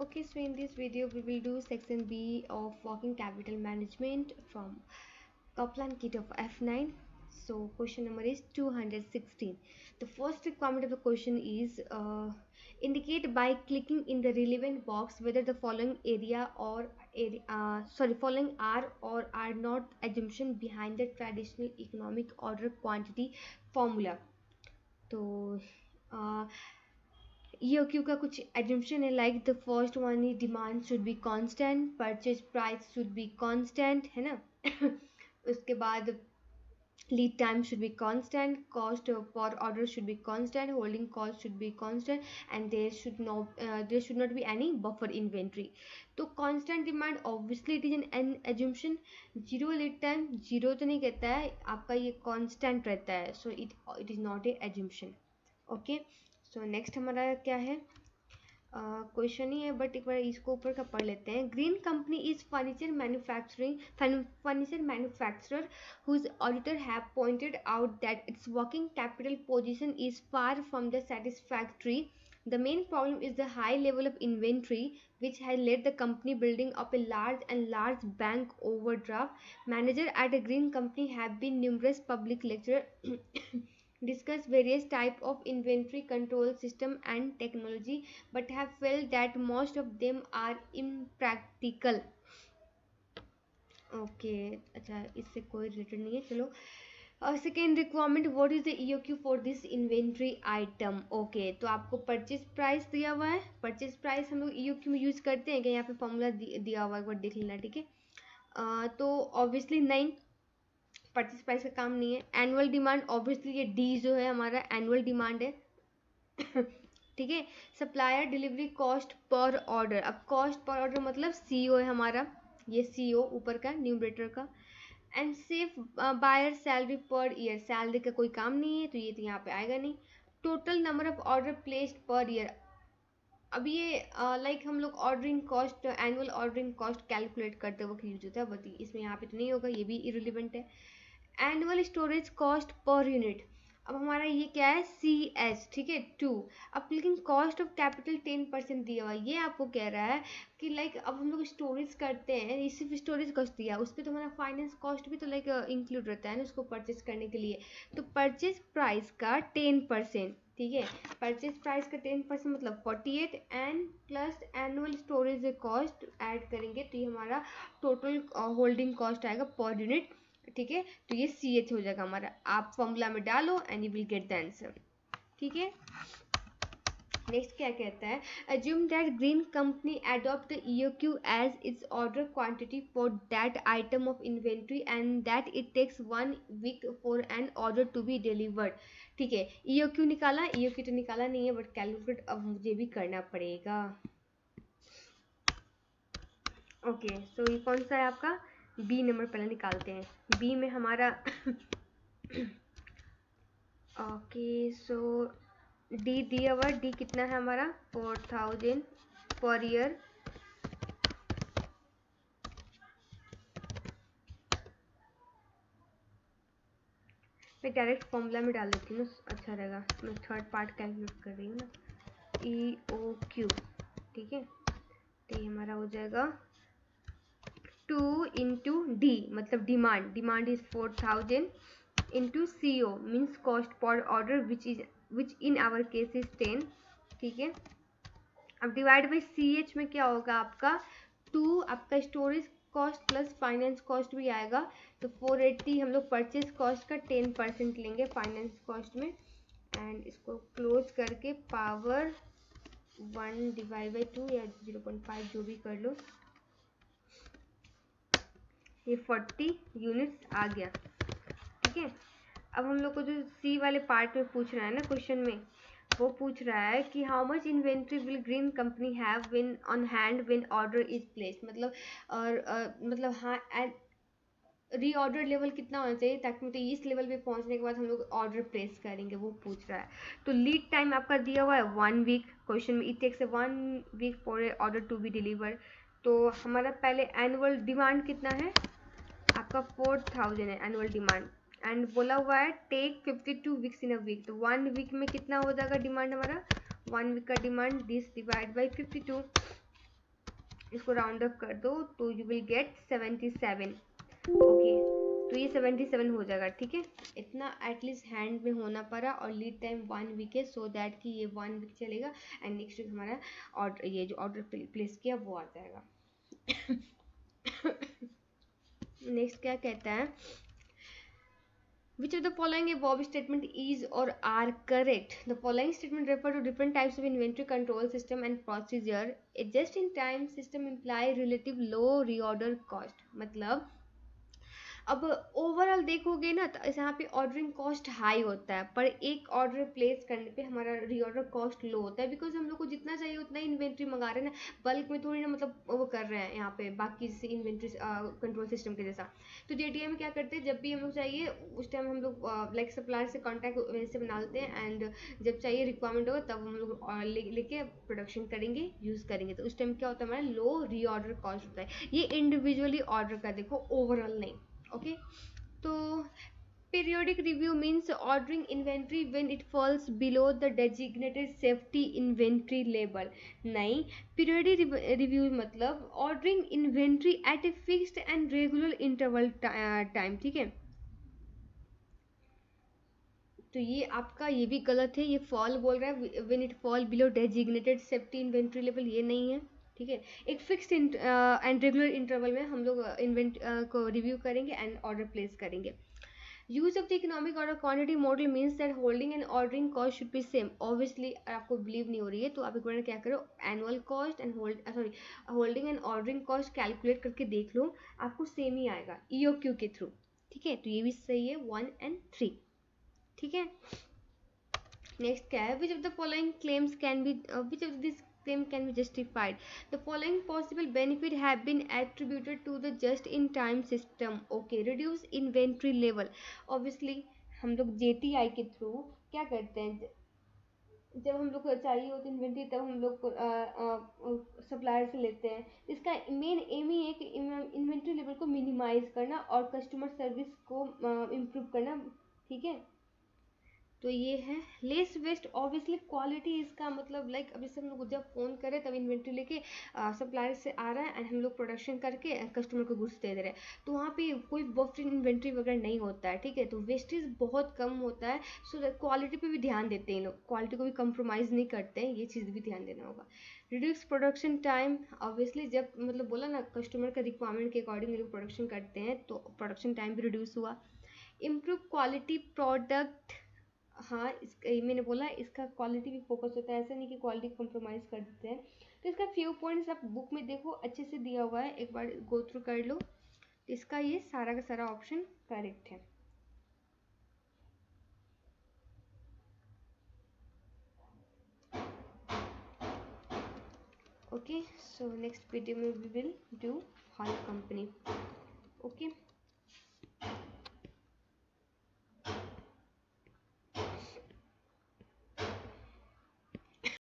Okay, so in this video we will do section B of working capital management from Kaplan kit of F9. So question number is 216. The first requirement of the question is indicate by clicking in the relevant box whether the following following are or are not assumption behind the traditional economic order quantity formula. तो EOQ का कुछ assumption है, like the first one is demand should be constant, purchase price should be constant, है ना. उसके बाद lead time should be constant, cost per order should be constant, holding cost should be constant, and there should not be any buffer inventory. तो constant demand obviously it is an assumption. Zero lead time, zero तो नहीं कहता है आपका, ये constant रहता है, so it is not a assumption. Okay, so next हमारा क्या है, क्वेश्चन ही है बट एक बार इसको ऊपर का पढ़ लेते हैं. Green company is furniture manufacturer whose auditor have pointed out that its working capital position is far from the satisfactory. The main problem is the high level of inventory, which has led the company building up a large bank overdraft. Manager at a green company have been numerous public lecture discuss various type of inventory control system and technology, but have felt that most of them are impractical. Okay, अच्छा इससे कोई related नहीं है, चलो. Second requirement, what is the EOQ for this inventory item. Okay, तो आपको purchase price दिया हुआ है. परचेज प्राइस हम लोग EOQ में यूज करते हैं क्या? यहाँ पे फॉर्मूला दिया हुआ है, एक बार देख लेना, ठीक है. तो ऑब्वियसली नहीं, परचेज प्राइस का काम नहीं है. एनुअल डिमांड, ऑब्वियसली ये डी जो है हमारा एनुअल डिमांड है. ठीक है. Supplier delivery cost per order, अब कॉस्ट पर ऑर्डर मतलब CO है हमारा, ये CO ऊपर का न्यूमरेटर का. And safe buyer salary per year, salary का कोई काम नहीं है तो ये तो यहाँ पे आएगा नहीं. Total number of order placed per year, अब ये लाइक हम लोग ordering cost, annual ordering cost calculate करते वक्त यूज होता है, बट इसमें यहाँ पे तो नहीं होगा, ये भी इरिलेवेंट है. Annual storage cost per unit, अब हमारा ये क्या है, CS, ठीक है, 2. अब लेकिन कॉस्ट ऑफ कैपिटल 10% दिया हुआ है, ये आपको कह रहा है कि लाइक अब हम लोग स्टोरेज करते हैं, ये सिर्फ स्टोरेज कॉस्ट दिया है, उस पर तो हमारा फाइनेंस कॉस्ट भी तो लाइक इंक्लूड रहता है ना उसको परचेज करने के लिए. तो परचेज प्राइस का 10%, ठीक है, परचेज प्राइस का 10% मतलब 48 and plus annual storage cost add करेंगे तो ये हमारा टोटल होल्डिंग कॉस्ट आएगा पर यूनिट, ठीक है. तो ये CH हो जाएगा हमारा, आप फॉर्मूला में डालो and you will get the answer, ठीक है. नेक्स्ट क्या कहता है, assume that green company adopt the EOQ as its order quantity for that item of inventory and that it takes 1 week for an order to be delivered. ठीक है, EOQ निकाला, EOQ तो निकाला नहीं है बट कैलकुलेट अब मुझे भी करना पड़ेगा. ओके, सो ये कौन सा है आपका, बी नंबर पहले निकालते हैं. बी में हमारा ओके, सो डी दिया हुआ, डी कितना है हमारा, 4000 पर ईयर. मैं डायरेक्ट फॉर्मूला में डाल देती हूँ ना, अच्छा रहेगा. मैं थर्ड पार्ट कैलकुलेट कर रही हूँ ना, EOQ, ठीक है. तो ये हमारा हो जाएगा 2 इंटू डी मतलब demand, demand is 4000 into CO means cost per order which in our case is 10, ठीक है. अब डिवाइड बाई CH में क्या होगा आपका 2, आपका storage cost plus finance cost भी आएगा, तो 480 हम लोग परचेज कॉस्ट का 10% लेंगे फाइनेंस कॉस्ट में, एंड इसको क्लोज करके पावर 1 डिवाइड बाई 2 या 0.5 जो भी कर लो, ये 40 यूनिट्स आ गया, ठीक है. अब हम लोग को जो सी वाले पार्ट में पूछ रहा है ना क्वेश्चन में, वो पूछ रहा है कि how much inventory will green company have when on hand when order is placed, मतलब और मतलब हाँ रीऑर्डर लेवल कितना होना चाहिए ताकि मतलब इस लेवल पे पहुंचने के बाद हम लोग ऑर्डर प्लेस करेंगे, वो पूछ रहा है. तो लीड टाइम आपका दिया हुआ है 1 वीक क्वेश्चन में, it takes 1 week for a order to be deliver. तो हमारा पहले एनुअल डिमांड कितना है आपका 4000 है एनुअल डिमांड, एंड बोला हुआ है take 52 weeks in a week, तो 1 वीक में कितना हो जाएगा डिमांड हमारा, 1 वीक का डिमांड दिस डिवाइड बाई 52, इसको राउंड अप कर दो तो यू विल गेट 77। ओके, तो ये 77 हो जाएगा। ठीक है, इतना एटलीस्ट हैंड में होना पड़ा, और लीड टाइम 1 वीक है, सो दैट कि ये 1 वीक चलेगा एंड नेक्स्ट वीक हमारा ऑर्डर, ये जो ऑर्डर प्लेस किया वो आ जाएगा। नेक्स्ट क्या कहता है, which of the following above statement is or are correct? The following statement refer to different types of inventory control system and procedure. A just in time system imply relative low reorder cost, मतलब अब overall देखोगे ना तो यहाँ पे ordering cost high होता है, पर एक ऑर्डर प्लेस करने पे हमारा रीऑर्डर कॉस्ट लो होता है, बिकॉज हम लोग को जितना चाहिए उतना ही इन्वेंट्री मंगा रहे हैं ना, बल्क में थोड़ी ना, मतलब वो कर रहे हैं यहाँ पे बाकी जैसे इन्वेंट्री कंट्रोल सिस्टम के जैसा। तो जेटीए में क्या करते हैं, जब भी हम लोग चाहिए उस टाइम हम लोग लाइक सप्लायर से कॉन्टैक्ट वैसे बना लेते हैं, एंड जब चाहिए रिक्वायरमेंट होगा तब हम लोग लेके प्रोडक्शन करेंगे, यूज़ करेंगे, तो उस टाइम क्या होता है हमारा लो रीऑर्डर कॉस्ट होता है। ये इंडिविजुअली ऑर्डर का देखो, ओवरऑल नहीं। ओके, तो periodic review means ordering inventory when it falls below the designated safety inventory level। नहीं, periodic review मतलब ordering inventory at a fixed and regular interval time। ठीक है, तो ये आपका ये भी गलत है, ये फॉल बोल रहा है when it fall below designated safety inventory level, ये नहीं है। ठीक है, एक फिक्स्ड एंड रेगुलर इंटरवल में हम लोग इन्वेंट को रिव्यू करेंगे एंड ऑर्डर प्लेस करेंगे। Use of the economic order quantity model means that holding and ordering cost should be same. Obviously आपको बिलीव नहीं हो रही है तो आप एक बार क्या करो, annual cost and holding and ordering cost calculate करके देख लो, आपको सेम ही आएगा ईओक्यू के थ्रू। ठीक है, तो ये भी सही है 1 and 3। ठीक है, नेक्स्ट क्या है, which of the following claims can be which of this claim can be justified? The following possible benefit have been attributed to the just in time system. Okay, reduce inventory level। obviously हम लोग JTI के through क्या करते हैं, जब हम लोग को चाहिए होती इन्वेंट्री तब हम लोग सप्लायर से लेते हैं। इसका मेन एम ही है कि इन्वेंट्री लेवल को मिनिमाइज करना और कस्टमर सर्विस को इम्प्रूव करना। ठीक है, तो ये है लेस वेस्ट। ऑब्वियसली क्वालिटी इसका मतलब लाइक अभी से हम लोग जब फ़ोन करें तब इन्वेंट्री लेके सप्लायर से आ रहा है एंड हम लोग प्रोडक्शन करके कस्टमर को गुड्स दे रहे हैं, तो वहाँ पे कोई बफ्ड इन्वेंट्री वगैरह नहीं होता है। ठीक है, तो वेस्टेज बहुत कम होता है। सो क्वालिटी पे भी ध्यान देते हैं लोग, क्वालिटी को भी कंप्रोमाइज़ नहीं करते हैं, ये चीज़ भी ध्यान देना होगा। रिड्यूस प्रोडक्शन टाइम, ऑब्वियसली जब मतलब बोला ना कस्टमर का रिक्वायरमेंट के अकॉर्डिंग लोग प्रोडक्शन करते हैं तो प्रोडक्शन टाइम भी रिड्यूस हुआ। इम्प्रूव क्वालिटी प्रोडक्ट, हाँ इसका मैंने बोला इसका क्वालिटी भी फोकस होता है, ऐसा नहीं कि क्वालिटी कॉम्प्रोमाइज़ कर देते हैं। तो इसका फ्यू पॉइंट्स आप बुक में देखो अच्छे से दिया हुआ है, एक बार गो थ्रू कर लो। तो इसका ये सारा का सारा ऑप्शन करेक्ट है। ओके, सो नेक्स्ट वीडियो में we will do whole company.